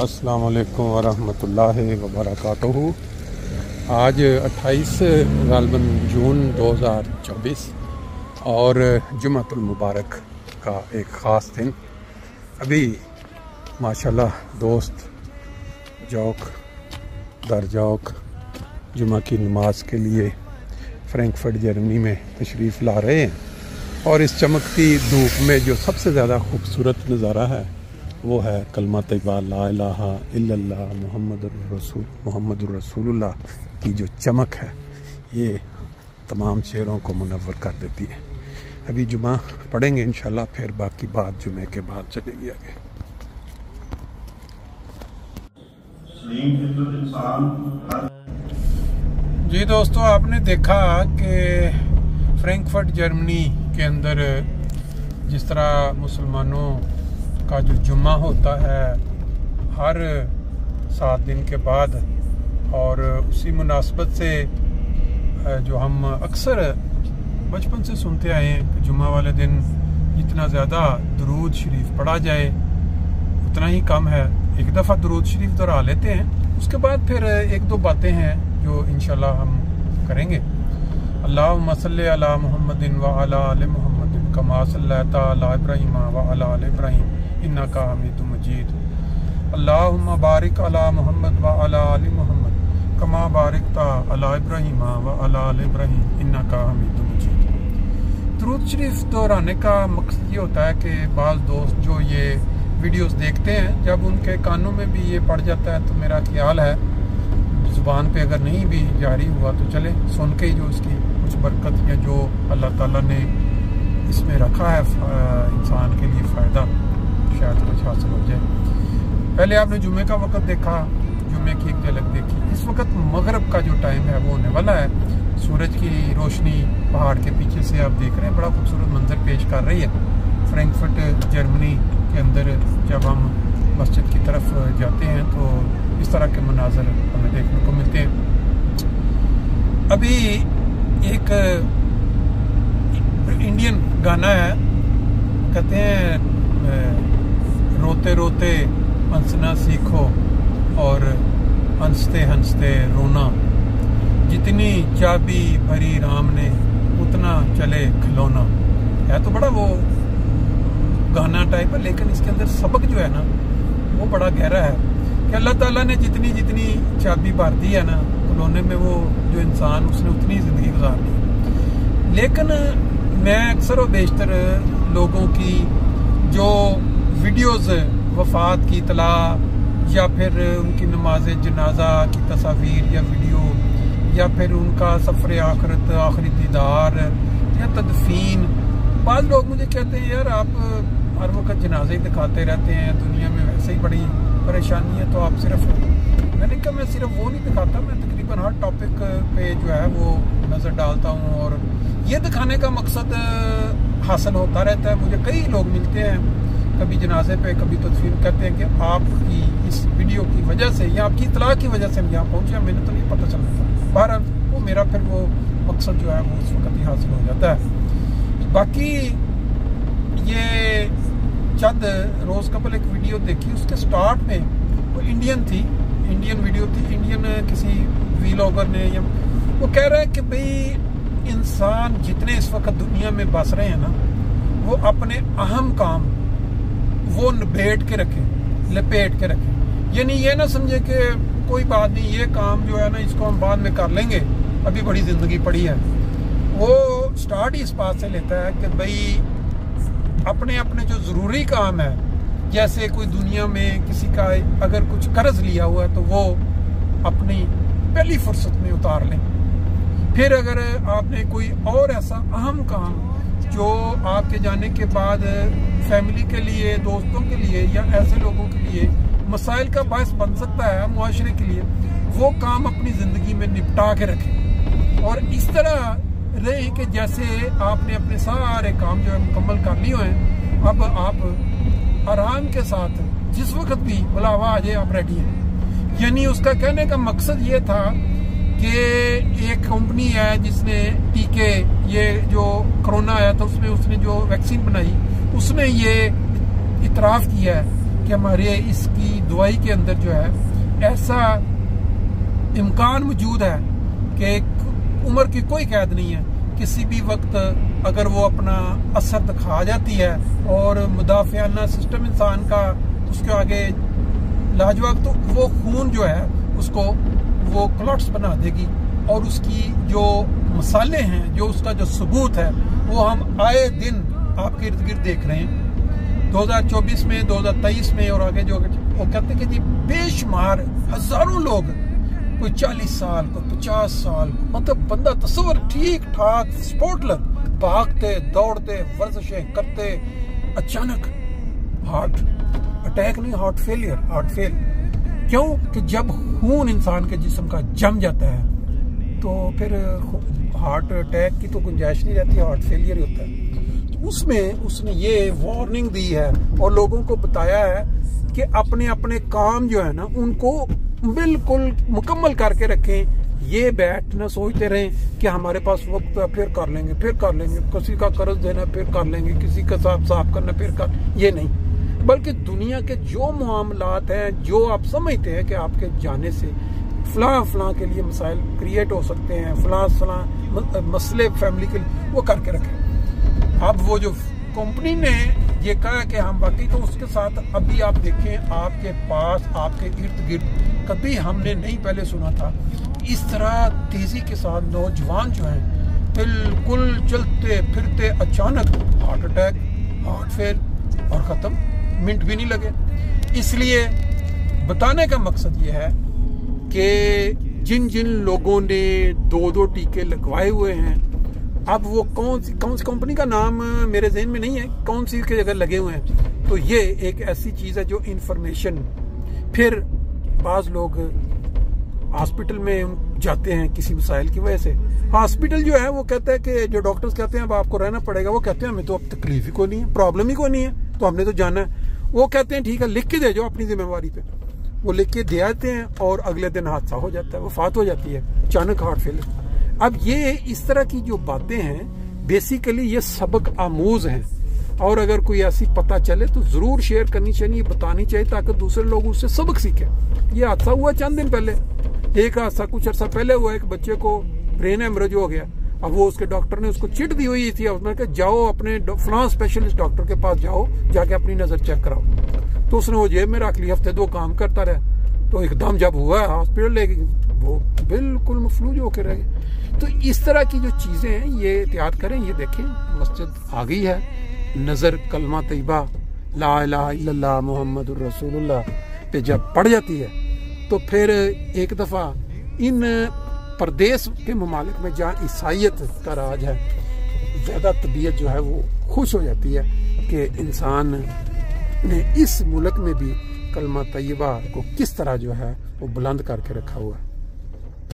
अस्सलाम वालेकुम वरहमतुल्लाहि वबरकातुहू। आज 28 गालबन जून 2024 और जुम्मतुल मुबारक का एक ख़ास दिन। अभी माशाल्लाह दोस्त जौक दर जौक जुम्मा की नमाज के लिए फ्रैंकफर्ट जर्मनी में तशरीफ़ ला रहे हैं और इस चमकती धूप में जो सबसे ज़्यादा खूबसूरत नज़ारा है वो है कलमा तैयबा ला इलाहा इल्लल्लाह मुहम्मदुर रसूलुल्लाह की जो चमक है ये तमाम चेहरों को मुनव्वर कर देती है। अभी जुमा पढ़ेंगे इंशाल्लाह, फिर बाकी बात जुमे के बाद चलेगी आगे। जी दोस्तों, आपने देखा कि फ्रैंकफर्ट जर्मनी के अंदर जिस तरह मुसलमानों का जो जुम्मा होता है हर 7 दिन के बाद, और उसी मुनासबत से जो हम अक्सर बचपन से सुनते आए हैं कि जुम्मा वाले दिन जितना ज़्यादा दुरूद शरीफ पढ़ा जाए उतना ही कम है। एक दफ़ा दुरूद शरीफ दोहरा लेते हैं, उसके बाद फिर एक दो बातें हैं जो इंशाल्लाह हम करेंगे। अल्लाहुम्मा सल्ली अला मुहम्मदिन व अला आलि मुहम्मदिन कमा सल्लैता अला इब्राहीम व अला आलि इब्राहीम इन्नका हमीदुम मजीद। अल्लाहुम्मा बारिक अला मुहम्मद व अला आलि मुहम्मद कमा बारिकता अला इब्राहीम व अला आलि इब्राहीम इन्नका हमीदुम मजीद। दुरूद शरीफ दोहराने का मकसद ये होता है कि बाज़ दोस्त जो ये वीडियोस देखते हैं, जब उनके कानों में भी ये पड़ जाता है तो मेरा ख्याल है ज़ुबान पे अगर नहीं भी जारी हुआ तो चले, सुन के ही जो इसकी कुछ बरकत या जो अल्लाह ताला ने इसमें रखा है इंसान के लिए फ़ायदा शायद कुछ हासिल हो जाए। पहले आपने जुमे का वक़्त देखा, जुमे की एक झलक देखी। इस वक्त मगरिब का जो टाइम है वो होने वाला है। सूरज की रोशनी पहाड़ के पीछे से आप देख रहे हैं, बड़ा खूबसूरत मंजर पेश कर रही है। फ्रैंकफर्ट जर्मनी के अंदर जब हम मस्जिद की तरफ जाते हैं तो इस तरह के मनाजर हमें देखने को मिलते हैं। अभी एक इंडियन गाना है, कहते हैं रोते रोते हंसना सीखो और हंसते हंसते रोना, जितनी चाबी भरी राम ने उतना चले खिलौना। है तो बड़ा वो गाना टाइप है, लेकिन इसके अंदर सबक जो है ना वो बड़ा गहरा है कि अल्लाह ताला ने जितनी जितनी चाबी भर दी है ना खिलौने में, वो जो इंसान उसने उतनी ज़िंदगी गुजारनी। लेकिन मैं अक्सर व बेशतर लोगों की जो वीडियोस वफ़ात की इतला या फिर उनकी नमाज जनाजा की तस्वीर या वीडियो या फिर उनका सफ़र आखिरत आखिरी दीदार या तदफीन, बाद लोग मुझे कहते हैं यार आप हर वक्त जनाजे ही दिखाते रहते हैं, दुनिया में वैसे ही बड़ी परेशानी है तो आप सिर्फ, मैंने कहा मैं सिर्फ वो नहीं दिखाता, मैं तकरीबन हर टॉपिक पे जो है वो नज़र डालता हूँ और ये दिखाने का मकसद हासिल होता रहता है। मुझे कई लोग मिलते हैं कभी जनाजे पे कभी तस्वीर, कहते हैं कि आपकी इस वीडियो की वजह से या आपकी इतला की वजह से हम यहाँ पहुँचे, मैंने तो नहीं पता चल रहा। बहरहाल वो मेरा फिर वो मकसद जो है वो उस वक्त ही हासिल हो जाता है। बाकी ये चंद रोज़ कबल एक वीडियो देखी, उसके स्टार्ट में वो इंडियन वीडियो थी, इंडियन किसी व्लॉगर ने, या वो कह रहा है कि भाई इंसान जितने इस वक्त दुनिया में बस रहे हैं ना, वो अपने अहम काम वो लपेट के रखें। यानी ये ना समझे कि कोई बात नहीं, ये काम जो है ना इसको हम बाद में कर लेंगे, अभी बड़ी ज़िंदगी पड़ी है। वो स्टार्ट ही इस बात से लेता है कि भाई अपने अपने जो ज़रूरी काम है, जैसे कोई दुनिया में किसी का अगर कुछ कर्ज लिया हुआ है तो वो अपनी पहली फुर्सत में उतार लें। फिर अगर आपने कोई और ऐसा अहम काम जो आपके जाने के बाद फैमिली के लिए, दोस्तों के लिए या ऐसे लोगों के लिए मसाइल का बायस बन सकता है मुआशरे के लिए, वो काम अपनी ज़िंदगी में निपटा के रखें और इस तरह रहे कि जैसे आपने अपने सारे काम जो है मुकम्मल कर लिए हैं, अब आप आराम के साथ जिस वक्त भी बुलावा आ जाए आप रेडी हैं। यानी उसका कहने का मकसद ये था कि एक कंपनी है जिसने टीके, ये जो कोरोना आया था उसमें उसने जो वैक्सीन बनाई, उसने ये इतराफ़ किया है कि हमारे इसकी दवाई के अंदर जो है ऐसा इम्कान मौजूद है कि उम्र की कोई कैद नहीं है। किसी भी वक्त अगर वो अपना असर दिखा जाती है और मुदाफियाना सिस्टम इंसान का उसके आगे लाजवाब, तो वो खून जो है उसको वो क्लॉट्स बना देगी और उसकी जो मसाले हैं, जो उसका जो सबूत है, वो हम आए दिन आपके इर्द गिर्द देख रहे हैं। 2024 में, 2023 में और आगे जो वो कहते हैं कि जी बेशुमार हजारों लोग, कोई 40 साल, कोई 50 साल, मतलब बंदा तस्वर ठीक ठाक स्पोर्टलर, भागते दौड़ते वर्जिशें करते, अचानक हार्ट अटैक नहीं, हार्ट फेल। क्यों? कि जब खून इंसान के जिस्म का जम जाता है तो फिर हार्ट अटैक की तो गुंजाइश नहीं रहती, हार्ट फेलियर ही होता है। उसमें उसने ये वार्निंग दी है और लोगों को बताया है कि अपने अपने काम जो है ना उनको बिल्कुल मुकम्मल करके रखें। ये बैठ ना सोचते रहें कि हमारे पास वक्त है फिर कर लेंगे, किसी का कर्ज देना फिर कर लेंगे, किसी का साफ करना फिर कर, ये नहीं। बल्कि दुनिया के जो मामलात हैं, जो आप समझते हैं कि आपके जाने से फलां के लिए मसाइल क्रिएट हो सकते हैं, फलां मसले फैमिली के लिए, वो करके रखें। अब वो जो कंपनी ने ये कहा कि हम बाकी, तो उसके साथ अभी आप देखें आपके पास, आपके इर्द गिर्द कभी हमने नहीं पहले सुना था इस तरह तेजी के साथ नौजवान जो हैं बिल्कुल चलते फिरते अचानक हार्ट अटैक, हार्ट फेल और ख़त्म, मिनट भी नहीं लगे। इसलिए बताने का मकसद ये है कि जिन जिन लोगों ने 2 टीके लगवाए हुए हैं, अब वो कौन सी कंपनी का नाम मेरे ज़हन में नहीं है, कौन सी की जगह लगे हुए हैं, तो ये एक ऐसी चीज़ है जो इन्फॉर्मेशन, फिर बाज़ लोग हॉस्पिटल में जाते हैं किसी मसाइल की वजह से। हॉस्पिटल जो है वो कहता है कि जो डॉक्टर्स कहते हैं अब आपको रहना पड़ेगा, वो कहते हैं हमें तो अब तकलीफ ही कोई नहीं है, प्रॉब्लम ही कोई नहीं है, तो हमने तो जाना है। वो कहते हैं ठीक है लिख के दे जाओ अपनी जिम्मेवारी पे, वो लिख के दे आते हैं और अगले दिन हादसा हो जाता है, वफात हो जाती है, अचानक हार्ट फेल। अब ये इस तरह की जो बातें हैं बेसिकली ये सबक आमूज हैं, और अगर कोई ऐसी पता चले तो जरूर शेयर करनी चाहिए, बतानी चाहिए ताकि दूसरे लोग उससे सबक सीखें। ये हादसा हुआ चंद दिन पहले, एक हादसा कुछ अर्सा पहले हुआ, एक बच्चे को ब्रेन हेमरेज हो गया। अब वो उसके डॉक्टर ने उसको चिट दी हुई थी, उसने कहा जाओ अपने फलां स्पेशलिस्ट डॉक्टर के पास जाओ, जाके अपनी नजर चेक कराओ। तो उसने वो जेब में रख ली, हफ्ते 2 काम करता रहा, तो एकदम जब हुआ हॉस्पिटल ले गई, वो बिल्कुल मफलूज होकर रह गए। तो इस तरह की जो चीजें हैं ये एहतियात करें। ये देखें मस्जिद आ गई है, नजर कलमा तैयबा ला इलाहा इल्लल्लाह मुहम्मदुर रसूलुल्लाह पे जब पड़ जाती है तो फिर एक दफा इन परदेश के ममालिक में जहाँ ईसाइयत का राज है, ज्यादा तबीयत जो है वो खुश हो जाती है कि इंसान ने इस मुल्क में भी कलमा तैयबा को किस तरह जो है वो बुलंद करके रखा हुआ है।